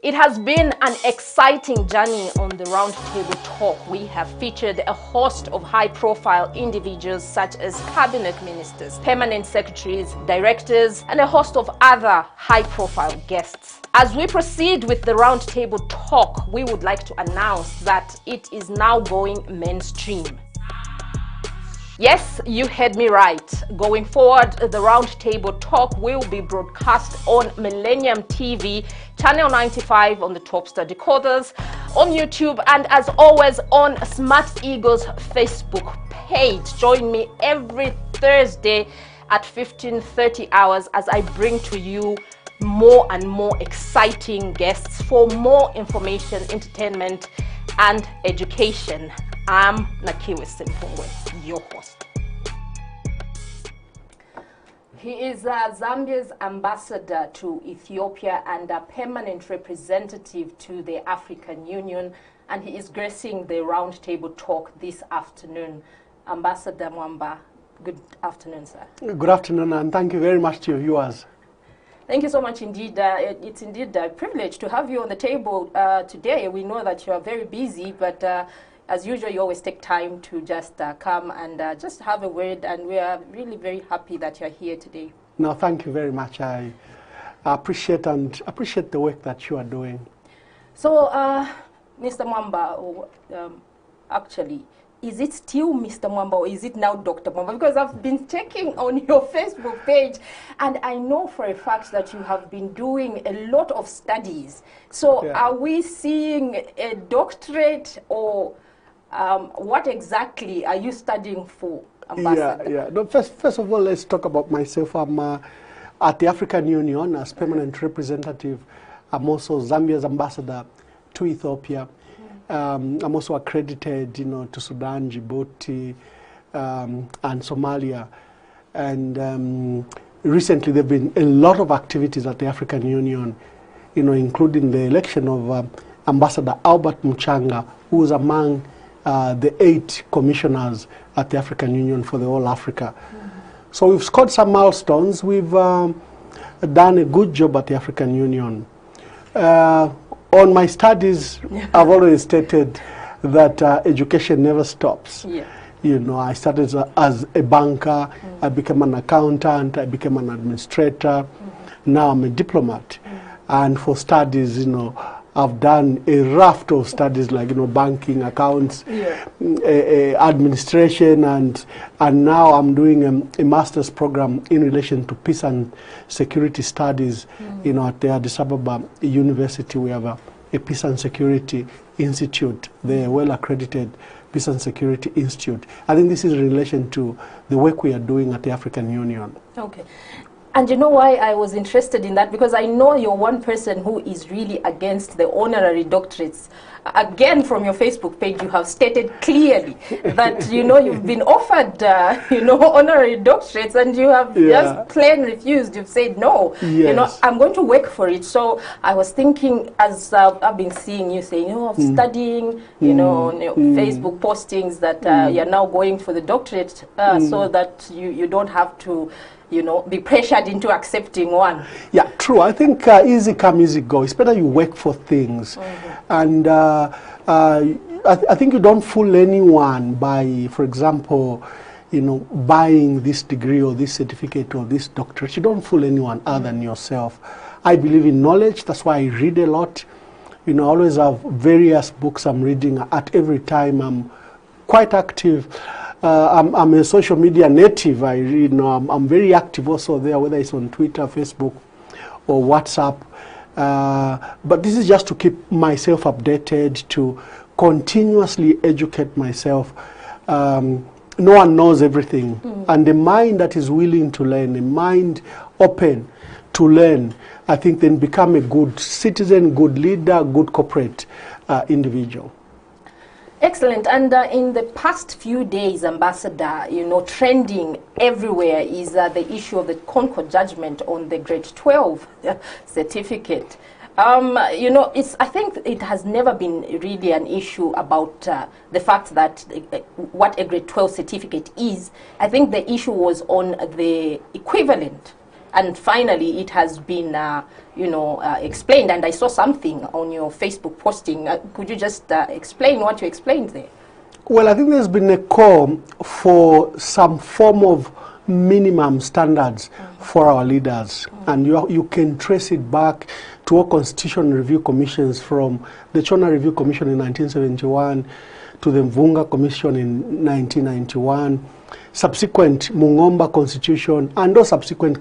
It has been an exciting journey on the Roundtable Talk. We have featured a host of high-profile individuals such as cabinet ministers, permanent secretaries, directors, and a host of other high-profile guests. As we proceed with the Roundtable Talk, we would like to announce that it is now going mainstream. Yes, you heard me right. Going forward, the Roundtable Talk will be broadcast on Millennium TV, Channel 95 on the Topstar decoders, on YouTube, and as always on Smart Eagle's Facebook page. Join me every Thursday at 15:30 hours as I bring to you more and more exciting guests for more information, entertainment, and education. I'm Nakiwe Simpungwe, your host. He is Zambia's ambassador to Ethiopia and a permanent representative to the African Union, and he is gracing the Roundtable Talk this afternoon. Ambassador Mwamba, good afternoon, sir. Good afternoon, and thank you very much to your viewers. Thank you so much indeed. It's indeed a privilege to have you on the table today. We know that you are very busy, but as usual, you always take time to just come and just have a word, and we are really very happy that you're here today. No, thank you very much. I appreciate the work that you are doing. So, Mr. Mwamba, actually, is it still Mr. Mwamba or is it now Dr. Mwamba? Because I've been checking on your Facebook page and I know for a fact that you have been doing a lot of studies. So yeah. Are we seeing a doctorate or what exactly are you studying for, Ambassador? Yeah. No, first of all, let's talk about myself. I'm at the African Union as permanent representative. I'm also Zambia's ambassador to Ethiopia. I'm also accredited, to Sudan, Djibouti, and Somalia. And recently, there have been a lot of activities at the African Union, including the election of Ambassador Albert Muchanga, who is among the 8 commissioners at the African Union for the whole Africa. So we've scored some milestones. We've done a good job at the African Union. On my studies, I've always stated that education never stops. Yeah. I started as a banker, I became an accountant, I became an administrator, now I'm a diplomat. And for studies, I've done a raft of studies like, banking, accounts, administration, and now I'm doing a master's program in relation to peace and security studies, at the Addis Ababa University. We have a Peace and Security Institute, the well-accredited Peace and Security Institute. I think this is in relation to the work we are doing at the African Union. Okay. And you know why I was interested in that? Because I know you're one person who is really against the honorary doctorates. Again, from your Facebook page, you have stated clearly that, you've been offered, honorary doctorates and you have just plain refused. You've said, no, yes. I'm going to work for it. So I was thinking, as I've been seeing you saying, I'm studying, on your Facebook postings that you're now going for the doctorate so that you don't have to be pressured into accepting one. Yeah, true. I think easy come, easy go. It's better you work for things. And I think you don't fool anyone by, for example, buying this degree or this certificate or this doctorate. You don't fool anyone other than yourself. I believe in knowledge. That's why I read a lot. I always have various books I'm reading at every time. I'm quite active. I'm a social media native. I'm very active also there, whether it's on Twitter, Facebook, or WhatsApp. But this is just to keep myself updated, to continuously educate myself. No one knows everything. And the mind that is willing to learn, a mind open to learn, I think then become a good citizen, good leader, good corporate individual. Excellent. And in the past few days, Ambassador, trending everywhere is the issue of the Concord judgment on the grade 12 certificate. I think it has never been really an issue about the fact that what a grade 12 certificate is. I think the issue was on the equivalent and finally it has been, explained. And I saw something on your Facebook posting. Could you just explain what you explained there? Well, I think there's been a call for some form of minimum standards for our leaders, and you can trace it back to all constitutional review commissions, from the Chona Review Commission in 1971 to the Mvunga Commission in 1991, subsequent Mwamba Constitution, and those subsequent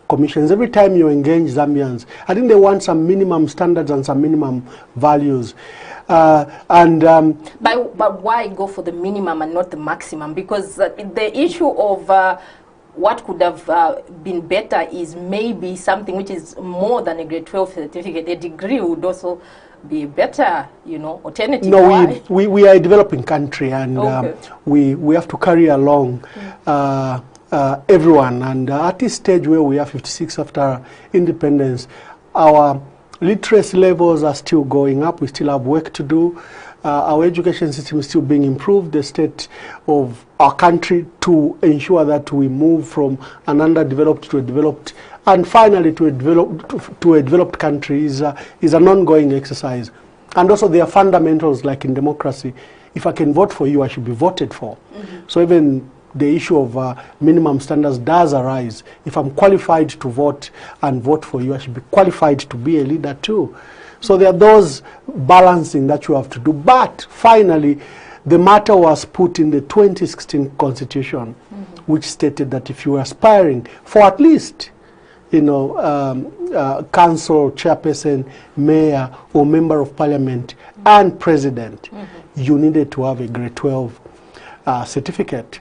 commissions. Every time you engage Zambians, I think they want some minimum standards and some minimum values. But why go for the minimum and not the maximum? Because the issue of what could have been better is maybe something which is more than a grade 12 certificate. A degree would also be a better, alternative. No, we are a developing country, and we have to carry along everyone. And at this stage where we are 56 after independence, our literacy levels are still going up. We still have work to do. Our education system is still being improved, the state of our country, to ensure that we move from an underdeveloped to a developed, and finally to a developed country is an ongoing exercise. And also there are fundamentals, like in democracy. If I can vote for you, I should be voted for. So even the issue of minimum standards does arise. If I'm qualified to vote and vote for you, I should be qualified to be a leader too. So there are those balancing that you have to do. But finally, the matter was put in the 2016 Constitution, which stated that if you were aspiring for at least, council, chairperson, mayor, or member of parliament, and president, you needed to have a grade 12 certificate.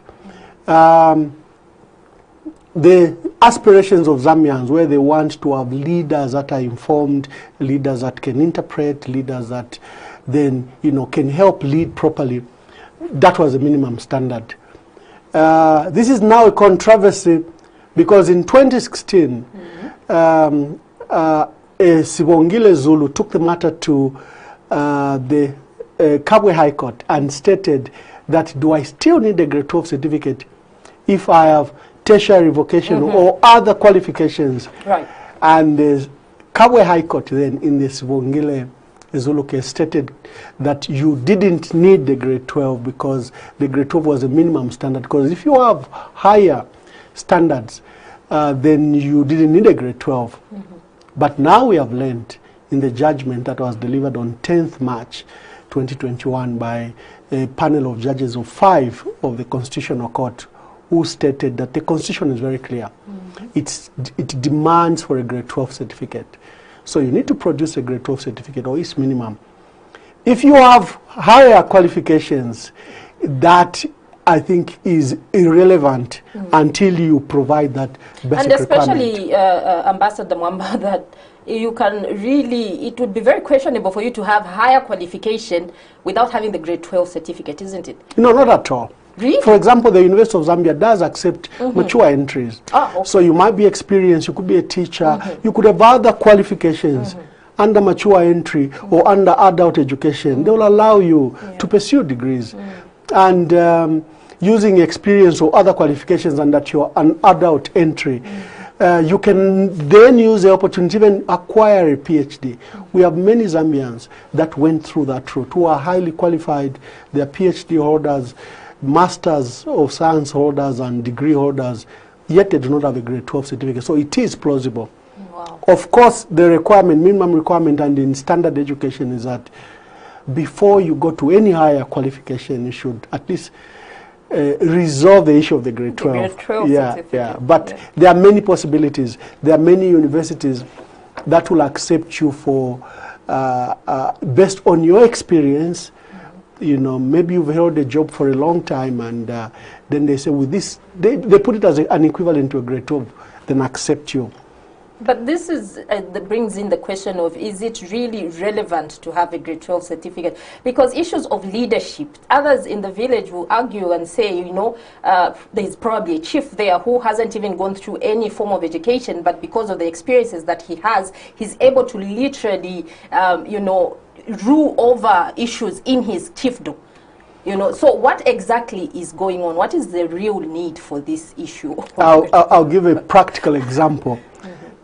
The aspirations of Zambians, where they want to have leaders that are informed, leaders that can interpret, leaders that then can help lead properly, that was a minimum standard. This is now a controversy because in 2016, Sibongile Zulu took the matter to the Kabwe High Court and stated that, do I still need a grade 12 certificate if I have tertiary vocation or other qualifications? Right. And the Kabwe High Court then in the Sibongile Zulu case stated that you didn't need the grade 12 because the grade 12 was a minimum standard. Because if you have higher standards, then you didn't need a grade 12. But now we have learned in the judgment that was delivered on 10th March 2021 by a panel of judges of 5 of the Constitutional Court, who stated that the Constitution is very clear. It demands for a grade 12 certificate. So you need to produce a grade 12 certificate, or its minimum. If you have higher qualifications, that I think is irrelevant until you provide that basic and especially, requirement. Ambassador Mwamba, that you can really, it would be very questionable for you to have higher qualification without having the grade 12 certificate, isn't it? No, not at all. Really? For example, the University of Zambia does accept mature entries. So you might be experienced, you could be a teacher, you could have other qualifications under mature entry or under adult education. They will allow you to pursue degrees. And using experience or other qualifications and that you're an adult entry, you can then use the opportunity to even acquire a PhD. We have many Zambians that went through that route, who are highly qualified. They are PhD holders, Masters of Science holders, and degree holders, yet they do not have a grade 12 certificate. So it is plausible. Wow. Of course, the requirement, minimum requirement, and in standard education is that before you go to any higher qualification, you should at least resolve the issue of the grade 12. The grade 12 certificate. But there are many possibilities. There are many universities that will accept you for, based on your experience. Maybe you've held a job for a long time, and then they say, with this, they put it as an equivalent to a grade 12, then accept you. But this is that brings in the question of, is it really relevant to have a grade 12 certificate? Because issues of leadership, others in the village will argue and say, there's probably a chief there who hasn't even gone through any form of education, but because of the experiences that he has, he's able to literally, rule over issues in his chiefdom. So what exactly is going on? What is the real need for this issue? I'll give a practical example.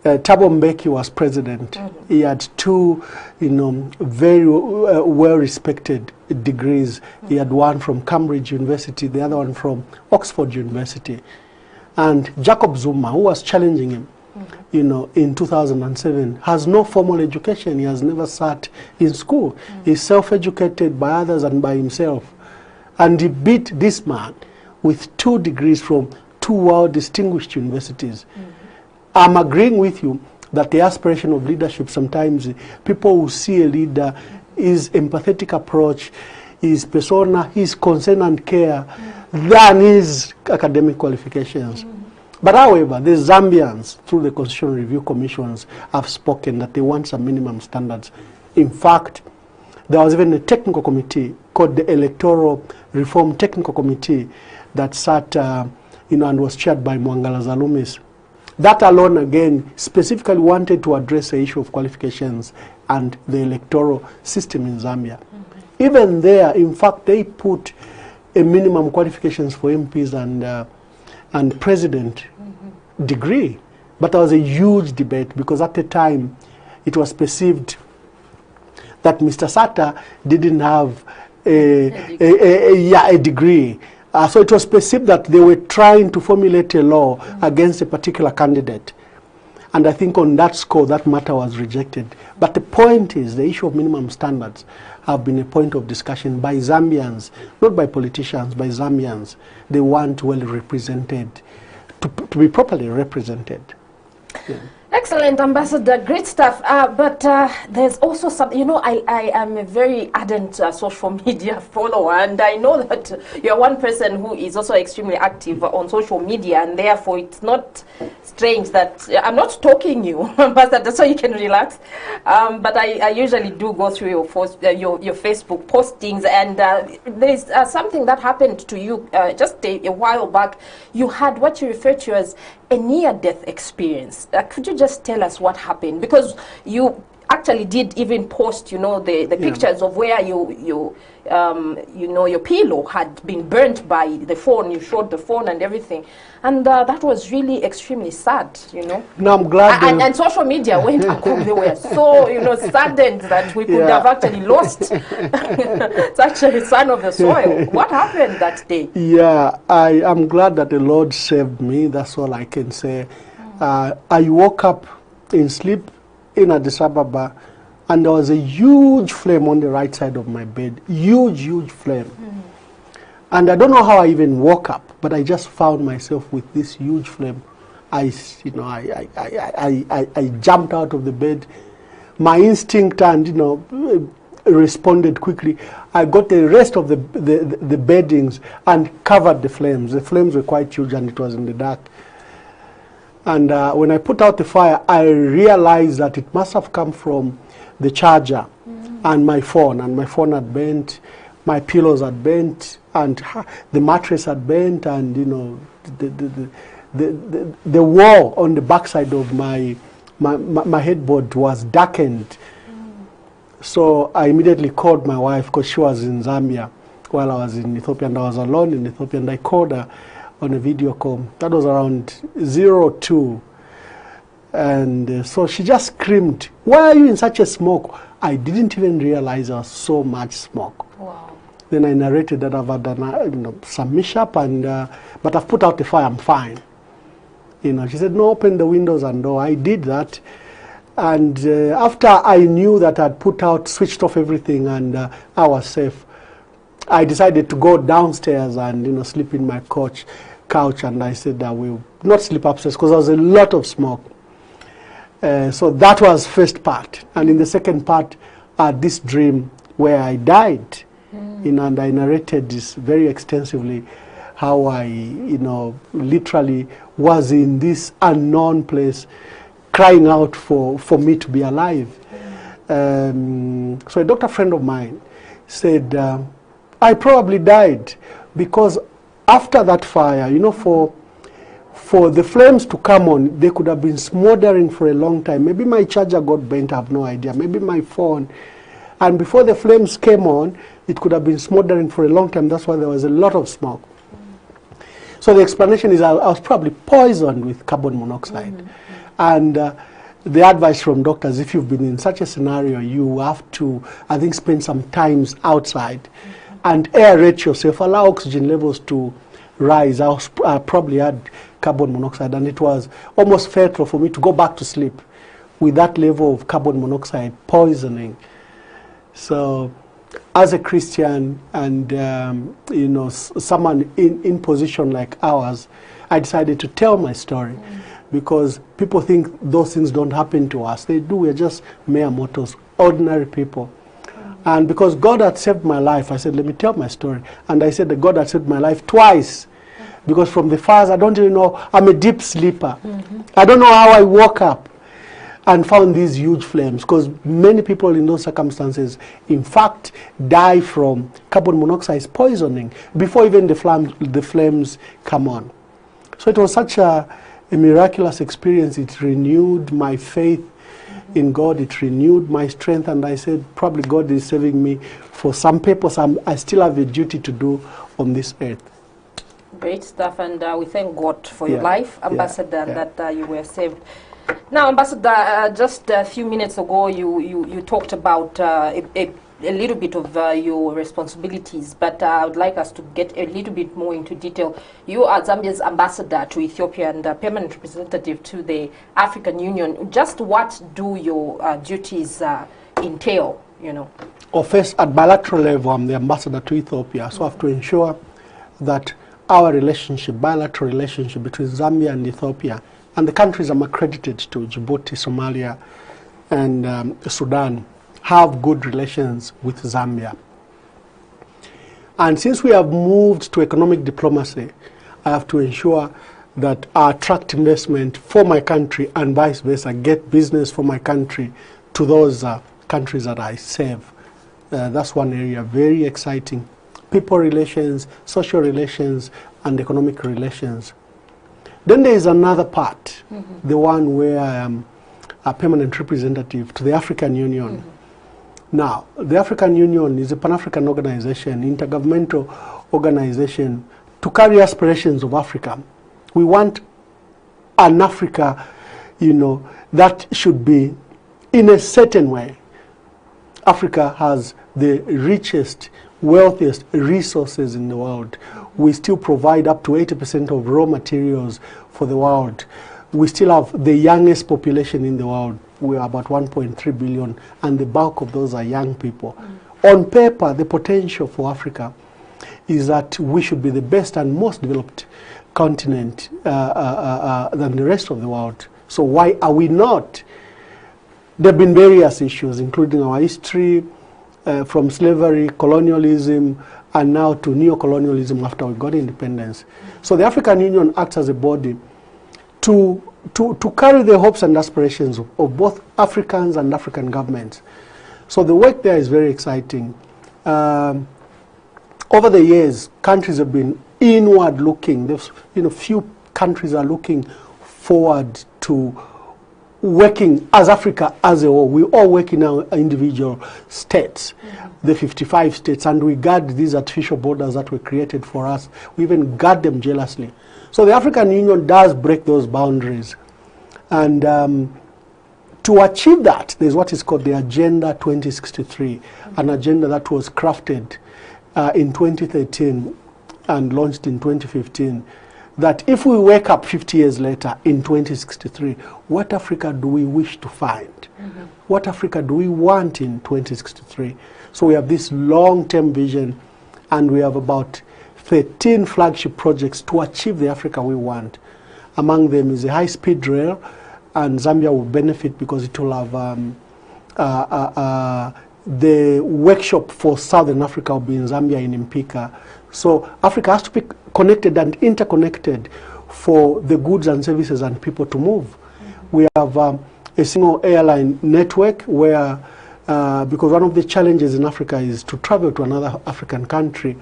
Thabo Mbeki was president. He had two, very well-respected degrees. He had one from Cambridge University, the other one from Oxford University. And Jacob Zuma, who was challenging him, in 2007, has no formal education. He has never sat in school. He's self-educated by others and by himself. And he beat this man with 2 degrees from 2 well-distinguished universities. I'm agreeing with you that the aspiration of leadership, sometimes people will see a leader, his empathetic approach, his persona, his concern and care, than his academic qualifications. But however, the Zambians, through the Constitutional Review Commissions, have spoken that they want some minimum standards. In fact, there was even a technical committee called the Electoral Reform Technical Committee that sat, and was chaired by Mwanga Zalumis. That alone, again, specifically wanted to address the issue of qualifications and the electoral system in Zambia. Even there, in fact, they put a minimum qualifications for MPs and president degree. But there was a huge debate because at the time it was perceived that Mr. Sata didn't have a degree. So it was perceived that they were trying to formulate a law against a particular candidate. And I think on that score, that matter was rejected. But the point is, the issue of minimum standards have been a point of discussion by Zambians, not by politicians, by Zambians. They want well represented, to be properly represented. Yeah. Excellent, Ambassador. Great stuff. But there's also some, I am a very ardent social media follower, and I know that you're one person who is also extremely active on social media, and therefore it's not strange that I'm not stalking you, Ambassador, so you can relax. But I usually do go through your Facebook postings, and there's something that happened to you just a while back. You had what you refer to as a near-death experience. Could you just tell us what happened? Because you actually did even post, the pictures of where your pillow had been burnt by the phone. You showed the phone and everything, and that was really extremely sad. No, I'm glad. And social media went akub. They were so saddened that we could have actually lost. It's actually son of the soil. What happened that day? Yeah, I am glad that the Lord saved me. That's all I can say. I woke up in sleep in Addis Ababa, and there was a huge flame on the right side of my bed. Huge flame. And I don't know how I even woke up, but I just found myself with this huge flame. I jumped out of the bed. My instinct and responded quickly. I got the rest of the beddings and covered the flames. The flames were quite huge, and it was in the dark. And when I put out the fire, I realized that it must have come from the charger and my phone. And my phone had burnt, my pillows had burnt, and the mattress had burnt, and the wall on the backside of my headboard was darkened. So I immediately called my wife because she was in Zambia while I was in Ethiopia, and I was alone in Ethiopia, and I called her on a video call. That was around 02. And so she just screamed, "Why are you in such a smoke?" I didn't even realize there was so much smoke. Wow. Then I narrated that I've done some mishap, but I've put out the fire, I'm fine. She said, "No, open the windows and door." I did that. And after I knew that I'd switched off everything, and I was safe, I decided to go downstairs and sleep in my couch, and I said I will not sleep upstairs because there was a lot of smoke. So that was first part, and in the second part, this dream where I died, and I narrated this very extensively, how I, literally was in this unknown place, crying out for me to be alive. So a doctor friend of mine said, I probably died because after that fire, for the flames to come on, they could have been smoldering for a long time. Maybe my charger got burnt, I have no idea. Maybe my phone. And before the flames came on, it could have been smoldering for a long time. That's why there was a lot of smoke. So the explanation is I was probably poisoned with carbon monoxide. And the advice from doctors, if you've been in such a scenario, you have to, I think, spend some times outside and aerate yourself, allow oxygen levels to rise. I probably had carbon monoxide, and it was almost fatal for me to go back to sleep with that level of carbon monoxide poisoning. So as a Christian and you know, someone in position like ours, I decided to tell my story. Because people think those things don't happen to us. They do. We're just mere mortals, ordinary people. And because God had saved my life, I said, let me tell my story. And I said that God had saved my life twice. Because from the fires, I don't even know, I'm a deep sleeper. I don't know how I woke up and found these huge flames. Because many people in those circumstances, in fact, die from carbon monoxide poisoning before even the flames come on. So it was such a miraculous experience. It renewed my faith in God. It renewed my strength, and I said, probably God is saving me for some purpose. I still have a duty to do on this earth. Great stuff, and we thank God for your life, Ambassador, that you were saved. Now, Ambassador, just a few minutes ago, you talked about a little bit of your responsibilities, but I would like us to get a little bit more into detail. You are Zambia's ambassador to Ethiopia and permanent representative to the African Union. Just what do your duties entail, you know? Well, first, at bilateral level, I'm the ambassador to Ethiopia, so I have to ensure that our relationship, bilateral relationship between Zambia and Ethiopia, and the countries I'm accredited to, Djibouti, Somalia, and Sudan, have good relations with Zambia. And since we have moved to economic diplomacy, I have to ensure that I attract investment for my country and vice versa, get business for my country to those countries that I serve. That's one area, very exciting. People relations, social relations, and economic relations. Then there is another part, the one where I am a permanent representative to the African Union. Now, the African Union is a Pan-African organization, intergovernmental organization to carry aspirations of Africa. We want an Africa, you know, that should be in a certain way. Africa has the richest, wealthiest resources in the world. We still provide up to 80% of raw materials for the world. We still have the youngest population in the world. We are about 1.3 billion, and the bulk of those are young people. On paper, the potential for Africa is that we should be the best and most developed continent than the rest of the world. So why are we not? There have been various issues, including our history, from slavery, colonialism, and now to neo-colonialism after we got independence. So the African Union acts as a body to carry the hopes and aspirations of both Africans and African governments. So the work there is very exciting. Over the years, countries have been inward looking. There's, you know, few countries are looking forward to working as Africa as a whole. We all work in our individual states, the 55 states, and we guard these artificial borders that were created for us. We even guard them jealously. So the African Union does break those boundaries. And to achieve that, there's what is called the Agenda 2063, an agenda that was crafted in 2013 and launched in 2015, that if we wake up 50 years later in 2063, what Africa do we wish to find? What Africa do we want in 2063? So we have this long-term vision, and we have about 13 flagship projects to achieve the Africa we want. Among them is a high-speed rail, and Zambia will benefit because it will have the workshop for Southern Africa will be in Zambia, in Mpika. So Africa has to be connected and interconnected for the goods and services and people to move. We have a single airline network where, because one of the challenges in Africa is to travel to another African country.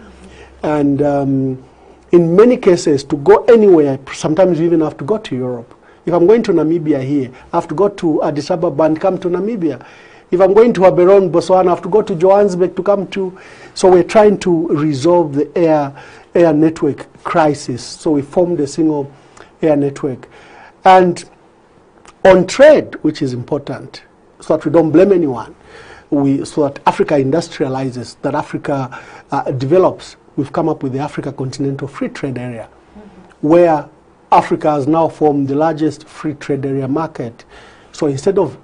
And in many cases, to go anywhere, sometimes you even have to go to Europe. If I'm going to Namibia here, I have to go to Addis Ababa and come to Namibia. If I'm going to Gaborone, Botswana, I have to go to Johannesburg to come to. So we're trying to resolve the air network crisis. So we formed a single air network. And On trade, which is important, so that we don't blame anyone, so that Africa industrializes, that Africa develops, we've come up with the Africa Continental Free Trade Area, where Africa has now formed the largest free trade area market. So instead of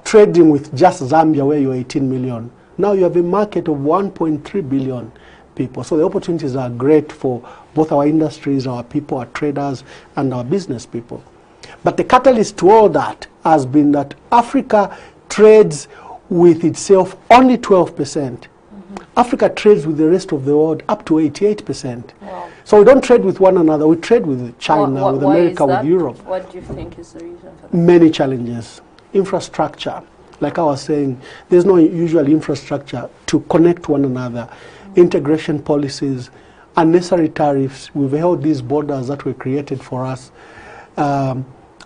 trading with just Zambia, where you're 18 million, now you have a market of 1.3 billion people. So the opportunities are great for both our industries, our people, our traders, and our business people. But the catalyst to all that has been that Africa trades with itself only 12%. Africa trades with the rest of the world up to 88%. Wow. So we don't trade with one another, we trade with China, with America, with Europe. What do you think is the reason for that? Many challenges. Infrastructure. Like I was saying, there's no usual infrastructure to connect one another. Integration policies, unnecessary tariffs. We've held these borders that were created for us.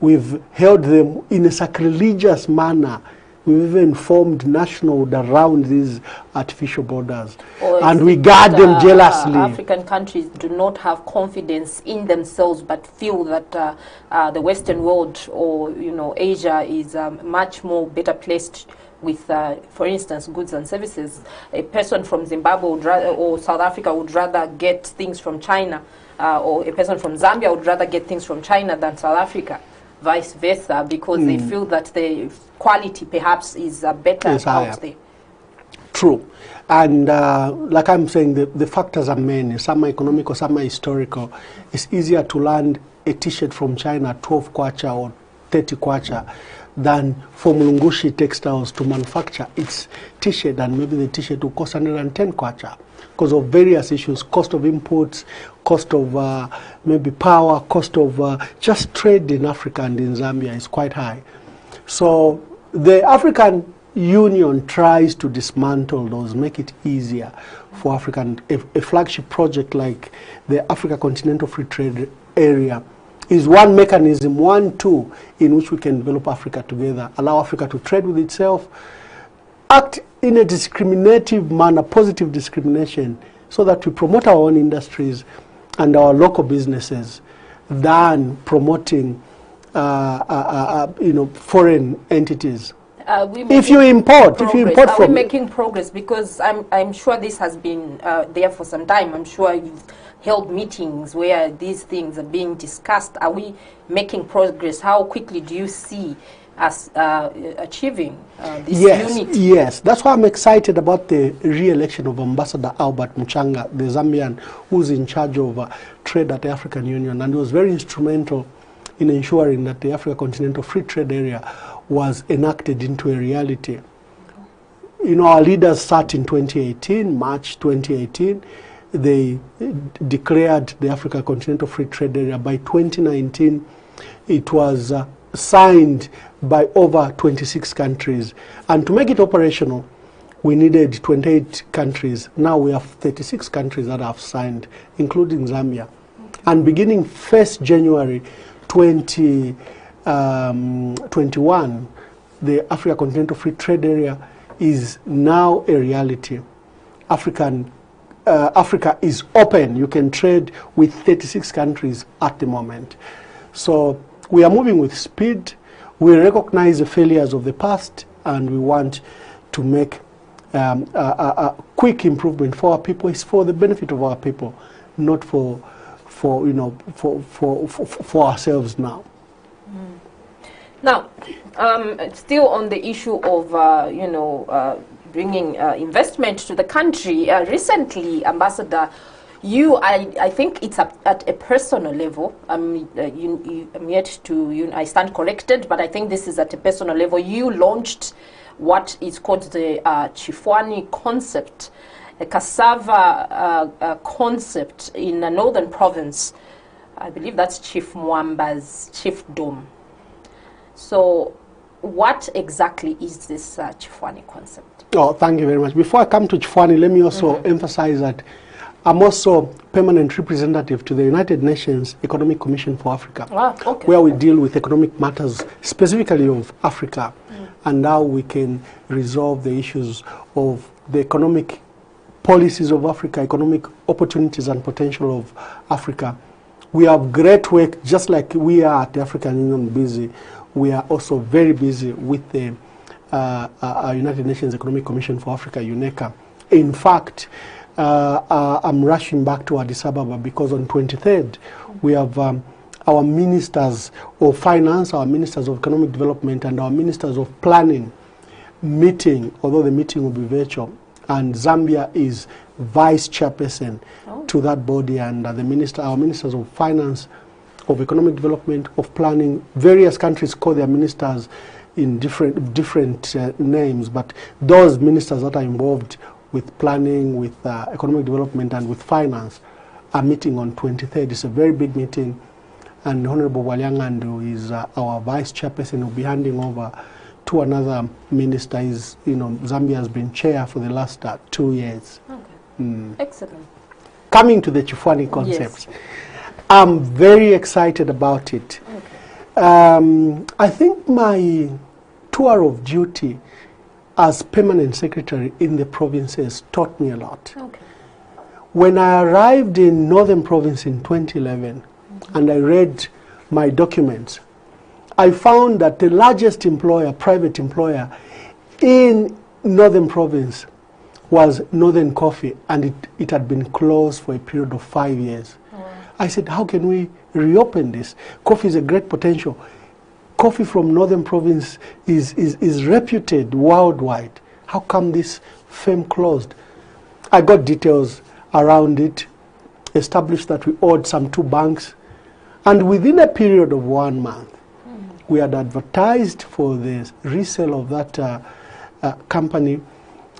We've held them in a sacrilegious manner. We've even formed nationals around these artificial borders. And we guard them jealously. African countries do not have confidence in themselves, but feel that the Western world, or Asia, is much more better placed with, for instance, goods and services. A person from Zimbabwe would rather, or South Africa would rather get things from China, or a person from Zambia would rather get things from China than South Africa. Vice versa, because they feel that the quality perhaps is better out there. True. And like I'm saying, the factors are many. Some are economical, some are historical. It's easier to land a t-shirt from China, 12 kwacha or 30 kwacha, than for Mulungushi Textiles to manufacture its t-shirt, and maybe the t-shirt will cost 110 kwacha because of various issues, cost of imports, cost of maybe power, cost of just trade in Africa and in Zambia is quite high. So the African Union tries to dismantle those, make it easier for African. A flagship project like the Africa Continental Free Trade Area is one mechanism, one tool in which we can develop Africa together, allow Africa to trade with itself, act in a discriminative manner, positive discrimination, so that we promote our own industries and our local businesses than promoting foreign entities. If you import are we making progress? Because I'm sure this has been there for some time. I'm sure you've held meetings where these things are being discussed. Are we making progress? How quickly do you see us achieving this unity? Yes, that's why I'm excited about the re-election of Ambassador Albert Muchanga, the Zambian, who's in charge of trade at the African Union, and he was very instrumental in ensuring that the Africa Continental Free Trade Area was enacted into a reality. Our leaders sat in 2018, March 2018. They declared the Africa Continental Free Trade Area. By 2019, it was signed by over 26 countries. And to make it operational, we needed 28 countries. Now we have 36 countries that have signed, including Zambia. And beginning 1st January 2021, the Africa Continental Free Trade Area is now a reality. Africa is open. You can trade with 36 countries at the moment. So we are moving with speed. We recognize the failures of the past, and we want to make a quick improvement for our people. It's for the benefit of our people, not for ourselves now. Now, still on the issue of bringing investment to the country, recently, Ambassador, I think it's at a personal level. I'm yet to, I stand corrected, but I think this is at a personal level. You launched what is called the Chifwani concept, a cassava concept in a northern province. I believe that's Chief Mwamba's chiefdom. So what exactly is this Chifwani concept? Oh, thank you very much. Before I come to Chifwani, let me also emphasize that I'm also permanent representative to the United Nations Economic Commission for Africa, where we deal with economic matters specifically of Africa and how we can resolve the issues of the economic policies of Africa, economic opportunities and potential of Africa We have great work, just like we are at the African Union busy. We are also very busy with the United Nations Economic Commission for Africa, UNECA. In fact, I'm rushing back to Addis Ababa because on 23rd, we have our ministers of finance, our ministers of economic development, and our ministers of planning meeting, although the meeting will be virtual. And Zambia is vice chairperson to that body, and our ministers of finance, of economic development, of planning. Various countries call their ministers in different names, but those ministers that are involved with planning, with economic development, and with finance are meeting on 23rd. It's a very big meeting, and Honorable Walyangandu is our vice chairperson. Will be handing over to another minister. Zambia has been chair for the last 2 years. Okay. Excellent. Coming to the Chifwani concepts, yes. I'm very excited about it. Okay. I think my tour of duty as permanent secretary in the provinces taught me a lot. Okay. When I arrived in Northern Province in 2011, and I read my documents, I found that the largest employer, private employer in Northern Province was Northern Coffee, and it had been closed for a period of 5 years. Oh. I said, how can we reopen this? Coffee is a great potential. Coffee from Northern Province is reputed worldwide. How come this firm closed? I got details around it, established that we owed some 2 banks, and within a period of 1 month, we had advertised for the resale of that company,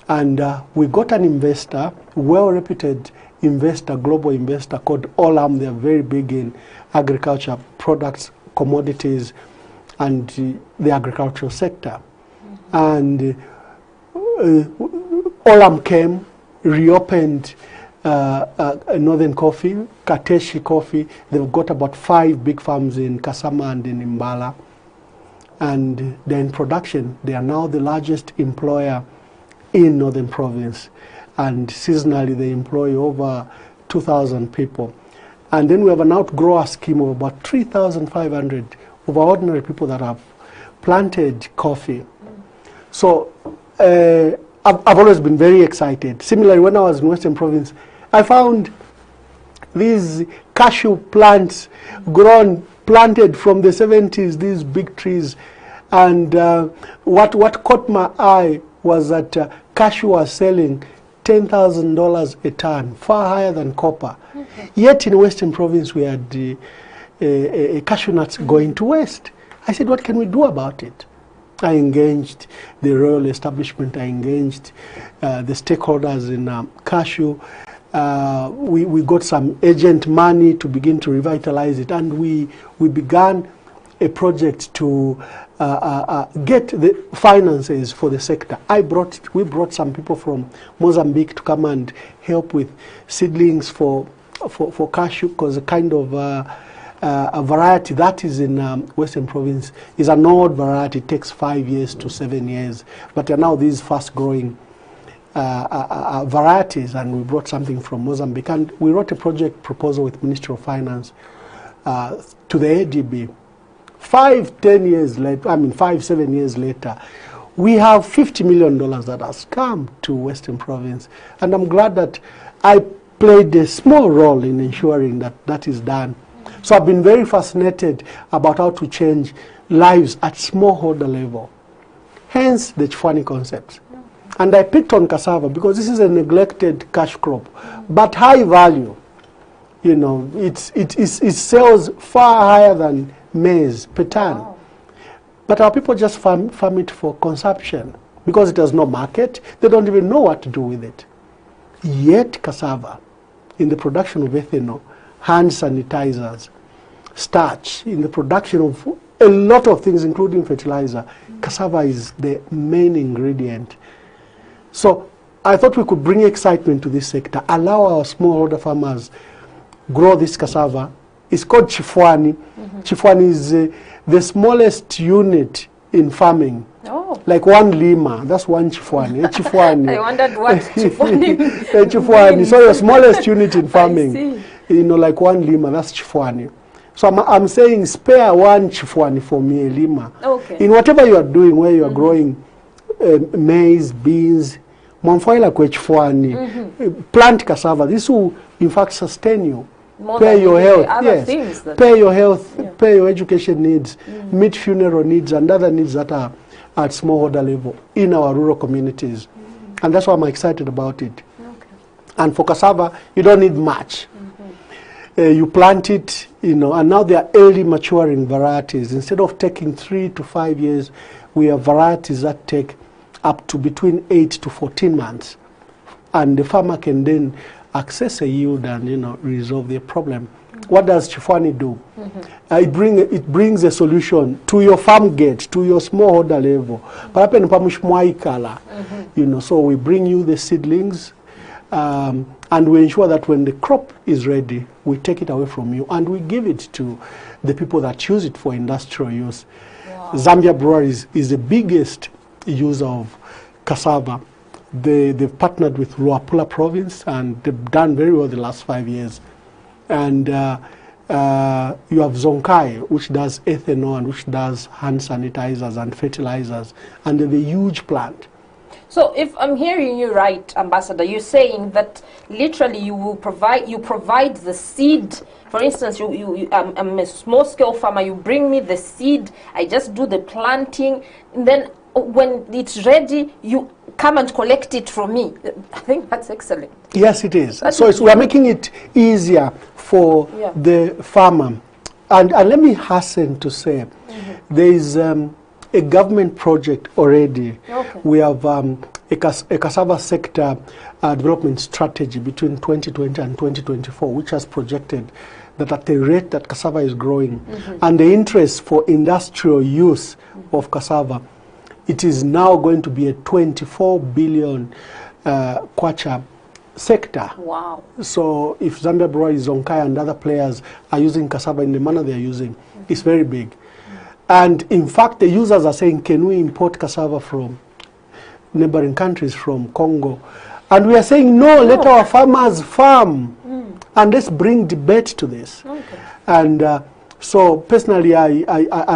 and we got an investor, well-reputed investor, global investor called Olam. They are very big in agriculture products, commodities, and the agricultural sector. And Olam came, reopened Northern Coffee, Kateshi Coffee. They've got about 5 big farms in Kasama and in Mbala. And they're in production. They are now the largest employer in Northern Province. And seasonally, they employ over 2,000 people. And then we have an outgrower scheme of about 3,500 of ordinary people that have planted coffee. So I've always been very excited. Similarly, when I was in Western Province, I found these cashew plants planted from the 70s, these big trees. And what caught my eye was that cashew was selling $10,000 a ton, far higher than copper. Okay. Yet in Western Province, we had cashew nuts going to waste. I said, what can we do about it? I engaged the royal establishment. I engaged the stakeholders in cashew. We got some agent money to begin to revitalize it, and we began a project to get the finances for the sector. We brought some people from Mozambique to come and help with seedlings for cashew, because the kind of a variety that is in Western Province is an old variety. It takes 5 years to 7 years, but now these fast-growing varieties, and we brought something from Mozambique, and we wrote a project proposal with Ministry of Finance to the ADB. 5-7 years later, we have $50 million that has come to Western Province, and I'm glad that I played a small role in ensuring that that is done. So I've been very fascinated about how to change lives at smallholder level, hence the Chifwani concept. And I picked on cassava because this is a neglected cash crop, but high value. It sells far higher than maize per ton. Wow. But our people just farm it for consumption because it has no market. They don't even know what to do with it. Yet cassava, in the production of ethanol, hand sanitizers, starch, in the production of a lot of things, including fertilizer, cassava is the main ingredient. So I thought we could bring excitement to this sector, allow our smallholder farmers grow this cassava. It's called Chifwani. Chifwani is the smallest unit in farming. Oh. Like 1 lima, that's 1 Chifwani. Chifwani. I wondered what Chifwani Chifwani. So the smallest unit in farming. like 1 lima, that's chifwani. So I'm saying spare 1 chifwani for me, a lima. Okay. In whatever you are doing, where you are growing maize, beans, mwamfaila kwe chifwani, plant cassava. This will, in fact, sustain you. Pay your health, yes. Pay your health, pay your education needs, meet funeral needs and other needs that are at smallholder level in our rural communities. And that's why I'm excited about it. Okay. And for cassava, you don't need much. You plant it, and now they are early maturing varieties. Instead of taking 3 to 5 years, we have varieties that take up to between 8 to 14 months. And the farmer can then access a yield and resolve their problem. What does Chifwani do? It brings a solution to your farm gate, to your smallholder level. So we bring you the seedlings, and we ensure that when the crop is ready, we take it away from you and we give it to the people that use it for industrial use. Wow. Zambia Breweries is the biggest user of cassava. They've partnered with Luapula province and they've done very well the last 5 years. And you have Zonkai, which does ethanol and which does hand sanitizers and fertilizers, and they're a huge plant. So if I'm hearing you right, Ambassador, you're saying that literally you provide the seed. For instance, I'm a small scale farmer, you bring me the seed, I just do the planting, and then when it's ready, you come and collect it from me. I think that's excellent. Yes, it is. So we're making it easier for the farmer. And let me hasten to say, there is a government project already. Okay. We have a cassava sector development strategy between 2020 and 2024, which has projected that at the rate that cassava is growing and the interest for industrial use of cassava, it is now going to be a 24 billion kwacha sector. Wow. So if Zambia Breweries, Zonkai and other players are using cassava in the manner they are using, it's very big. And in fact, the users are saying, can we import cassava from neighboring countries, from Congo? And we are saying, no, let our farmers farm. And let's bring debate to this. Okay. And so personally, I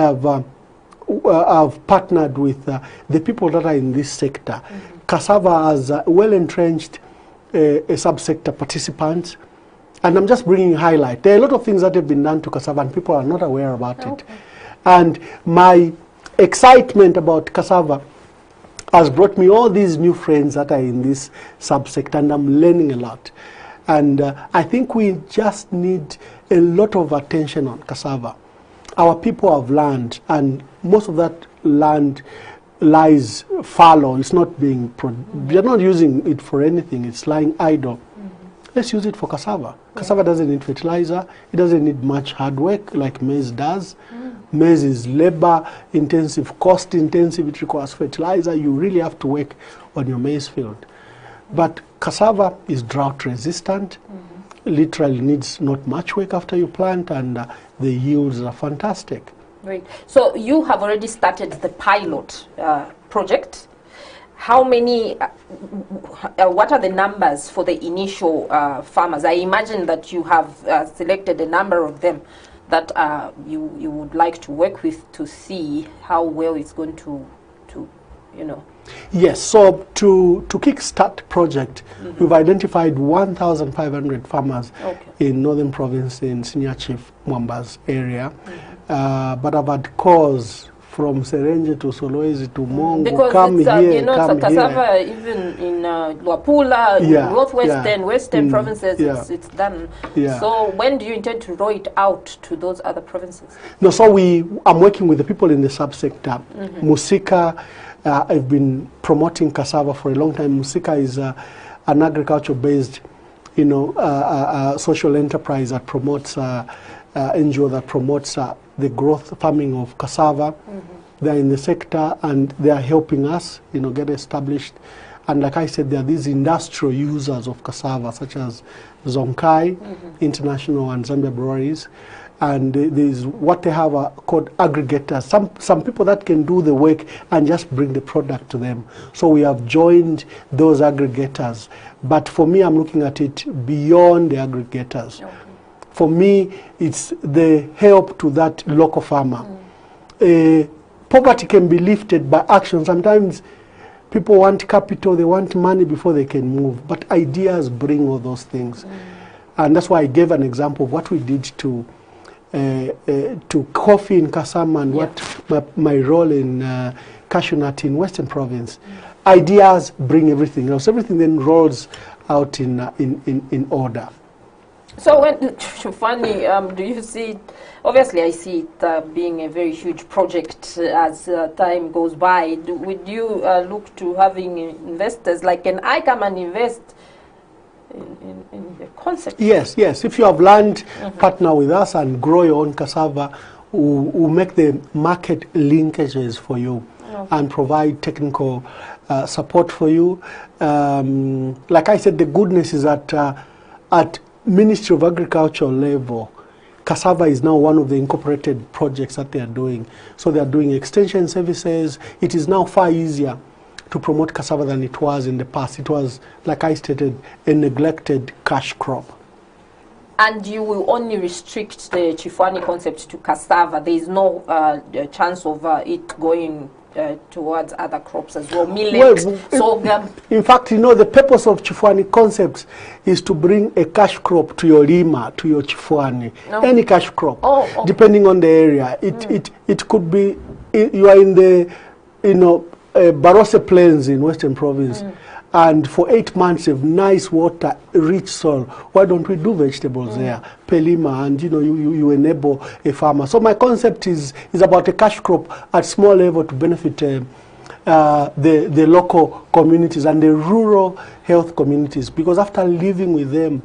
have I've partnered with the people that are in this sector. Cassava as well-entrenched subsector participants. And I'm just bringing highlight. There are a lot of things that have been done to cassava and people are not aware about it. And my excitement about cassava has brought me all these new friends that are in this subsector, and I'm learning a lot. And I think we just need a lot of attention on cassava. Our people have land, and most of that land lies fallow. It's not being, they're not using it for anything. It's lying idle. Let's use it for cassava. Cassava doesn't need fertilizer. It doesn't need much hard work like maize does. Maize is labor intensive, cost intensive. It requires fertilizer. You really have to work on your maize field. But cassava is drought resistant. Literally needs not much work after you plant, and the yields are fantastic. Great. So you have already started the pilot project. How many, what are the numbers for the initial farmers? I imagine that you have selected a number of them that you would like to work with to see how well it's going to Yes, so to kickstart project, we've identified 1,500 farmers in Northern Province in Senior Chief Mwamba's area. But I've had calls from Serenje to Solwezi to Mongo, because come it's, here, you know, come cassava here. Even in Luapula, northwestern, western provinces, it's done. So when do you intend to roll it out to those other provinces? No, so I'm working with the people in the subsector. Musika, I've been promoting cassava for a long time. Musika is an agriculture-based, social enterprise that promotes NGO that promotes the growth farming of cassava. They're in the sector and they are helping us, get established. And like I said, there are these industrial users of cassava, such as Zonkai, International, and Zambia Breweries. And there's what they have called aggregators. Some people that can do the work and just bring the product to them. So we have joined those aggregators. But for me, I'm looking at it beyond the aggregators. For me, it's the help to that local farmer. Poverty can be lifted by action. Sometimes people want capital, they want money before they can move, but ideas bring all those things. And that's why I gave an example of what we did to coffee in Kasama and what my role in cashew nut in Western Province. Ideas bring everything else. Everything then rolls out in order. So when Chufani, do you see it? Obviously, I see it being a very huge project as time goes by. Would you look to having investors? Like, can I come and invest in the concept? Yes, yes. If you have land, partner with us and grow your own cassava. We'll make the market linkages for you and provide technical support for you. Like I said, the goodness is at Ministry of Agriculture level, cassava is now one of the incorporated projects that they are doing. So they are doing extension services. It is now far easier to promote cassava than it was in the past. It was, like I stated, a neglected cash crop. And you will only restrict the Chifwani concept to cassava. There is no chance of it going towards other crops as well, millet, sorghum. In fact, you know, the purpose of Chifwani concepts is to bring a cash crop to your lima, to your Chifwani, any cash crop, depending on the area. It could be, you are in the, Barose Plains in Western Province, and for 8 months you have nice water, rich soil. Why don't we do vegetables there, pelima, and you enable a farmer. So my concept is about a cash crop at small level to benefit the local communities and the rural health communities. Because after living with them,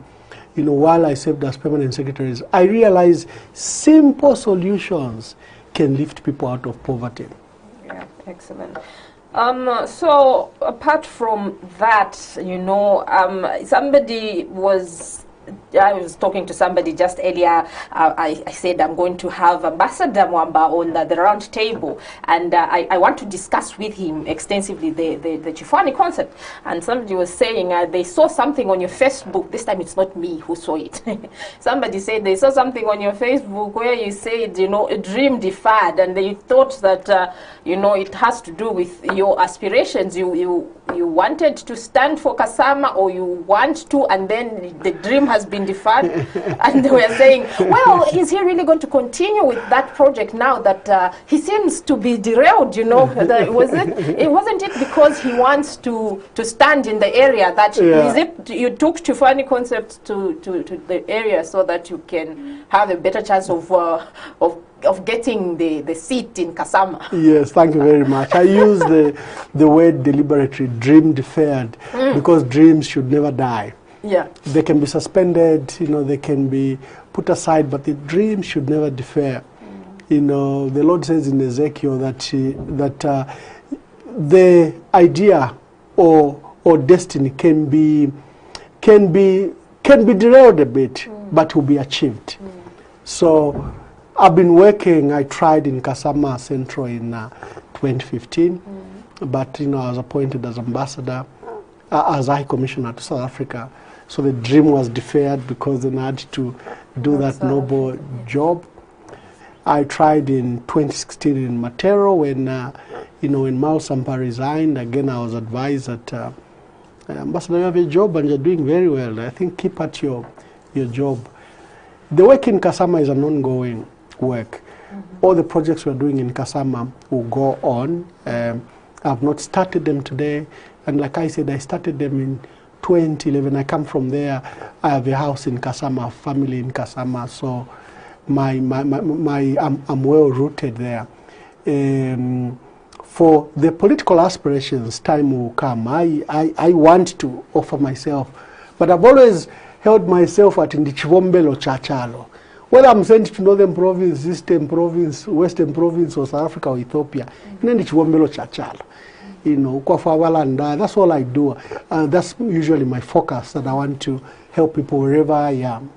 while I served as permanent secretaries, I realized simple solutions can lift people out of poverty. Yeah, excellent. So apart from that, I was talking to somebody just earlier. I said I'm going to have Ambassador Mwamba on the round table, and I want to discuss with him extensively the Chifwani concept. And somebody was saying they saw something on your Facebook. This time it's not me who saw it. Somebody said they saw something on your Facebook where you said, a dream deferred, and they thought that it has to do with your aspirations. You wanted to stand for Kasama, or you want to, and then the dream has been deferred. And they were saying, well, is he really going to continue with that project now that he seems to be derailed? It wasn't it because he wants to stand in the area that is it you took Chifwani concepts to the area so that you can have a better chance of getting the seat in Kasama? Yes, thank you very much. I use the word deliberately, dream deferred, because dreams should never die. Yeah. They can be suspended, they can be put aside, but the dream should never defer. The Lord says in Ezekiel that the idea or destiny can be derailed a bit, but will be achieved. So I've been working. I tried in Kasama Central in 2015, but I was appointed as ambassador, as High Commissioner to South Africa. So the dream was deferred because then I had to do that noble job. I tried in 2016 in Matero when when Mal Sampa resigned. Again, I was advised that Ambassador, you have a job and you're doing very well. I think keep at your job. The work in Kasama is an ongoing work. All the projects we're doing in Kasama will go on. I've not started them today, and like I said, I started them in 2011. I come from there. I have a house in Kasama, family in Kasama, so I'm well rooted there. For the political aspirations, time will come. I want to offer myself, but I've always held myself at Ndichivombelo Chachalo. Whether I'm sent to Northern Province, Eastern Province, Western Province, or South Africa or Ethiopia, Ndichivombelo Chachalo. That's all I do. That's usually my focus, that I want to help people wherever I am.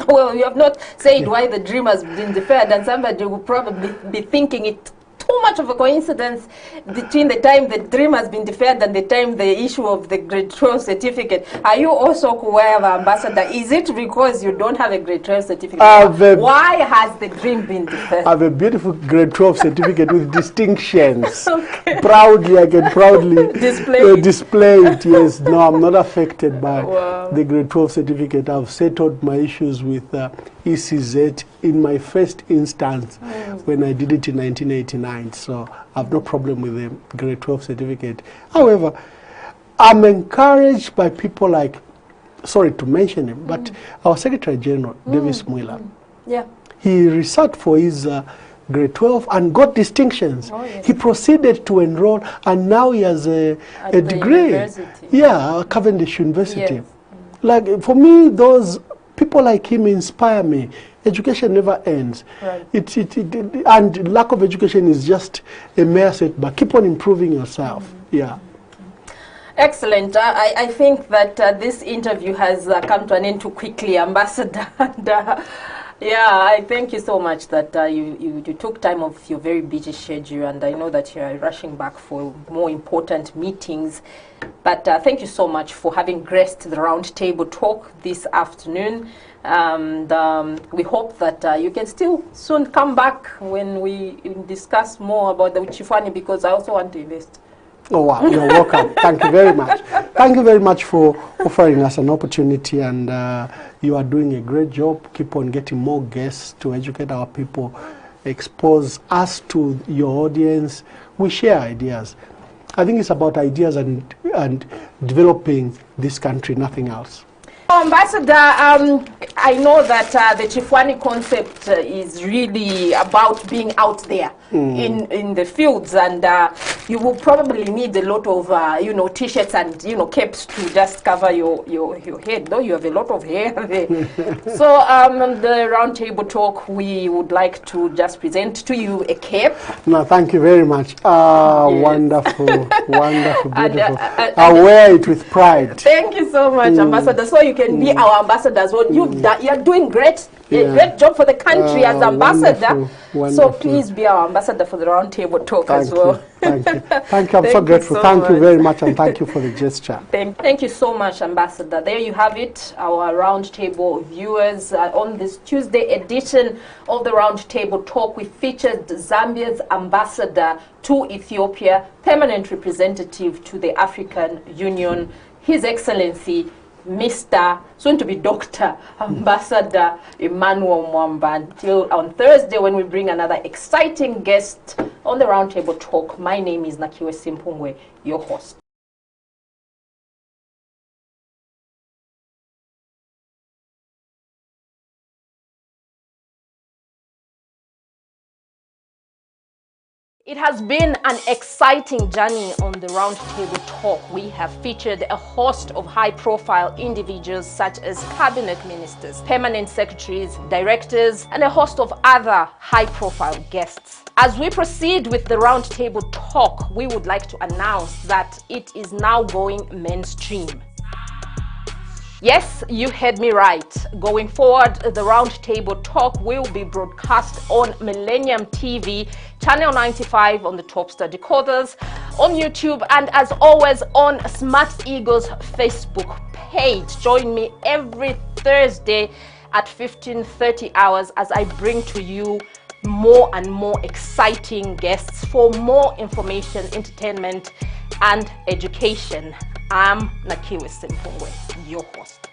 Well, you have not said why the dream has been deferred, and somebody will probably be thinking it too much of a coincidence between the time the dream has been deferred and the time the issue of the grade 12 certificate. Are you also aware of ambassador? Is it because you don't have a grade 12 certificate? Why has the dream been deferred? I have a beautiful grade 12 certificate with distinctions. Okay. Proudly, I can proudly display it. Yes, no, I'm not affected by the grade 12 certificate. I've settled my issues with ECZ in my first instance when I did it in 1989. So I have no problem with the grade 12 certificate. However, I'm encouraged by people like, sorry to mention him, but our Secretary General, Davis Mwila, he researched for his grade 12 and got distinctions. He proceeded to enroll, and now he has a degree. Yeah, Cavendish University. Yes. Like, for me, those people like him inspire me. Education never ends. Right. And lack of education is just a mere setback. Keep on improving yourself. Yeah. Excellent. I think that this interview has come to an end too quickly, Ambassador. And, yeah, I thank you so much that you took time off your very busy schedule, and I know that you're rushing back for more important meetings. But thank you so much for having graced the round table talk this afternoon. And we hope that you can still soon come back when we discuss more about the Uchifwani, because I also want to invest. Oh, wow, you're welcome. Thank you very much. Thank you very much for offering us an opportunity, and you are doing a great job. Keep on getting more guests to educate our people, expose us to your audience. We share ideas. I think it's about ideas and developing this country, nothing else. Ambassador, I know that the Chifwani concept is really about being out there in the fields, and you will probably need a lot of t-shirts and capes to just cover your head, though you have a lot of hair there. So the round table talk, we would like to just present to you a cape. No, thank you very much. Yes. Wonderful, wonderful, beautiful. I'll wear it with pride. Thank you so much, Ambassador. So you can be our ambassadors. Well, you're doing great. A great job for the country as ambassador. Wonderful. So please be our ambassador for the round table talk as well. Thank you. Thank you. I'm so grateful. Thank you very much, and thank you for the gesture. Thank you so much, Ambassador. There you have it, our round table viewers. On this Tuesday edition of the round table talk, we featured Zambia's ambassador to Ethiopia, permanent representative to the African Union, His Excellency Mr. soon to be Dr. Ambassador Emmamuel Mwamba. Until on Thursday, when we bring another exciting guest on the Roundtable Talk, my name is Nakiwe Simpungwe, your host. It has been an exciting journey on the Roundtable Talk. We have featured a host of high-profile individuals such as cabinet ministers, permanent secretaries, directors, and a host of other high-profile guests. As we proceed with the Roundtable Talk, we would like to announce that it is now going mainstream. Yes, you heard me right. Going forward, the Roundtable Talk will be broadcast on Millennium TV, Channel 95 on the Topstar decoders, on YouTube, and as always on Smart Eagle's Facebook page. Join me every Thursday at 15:30 hours as I bring to you more and more exciting guests for more information, entertainment, and education. I'm Nakiwe Simpungwe, your host.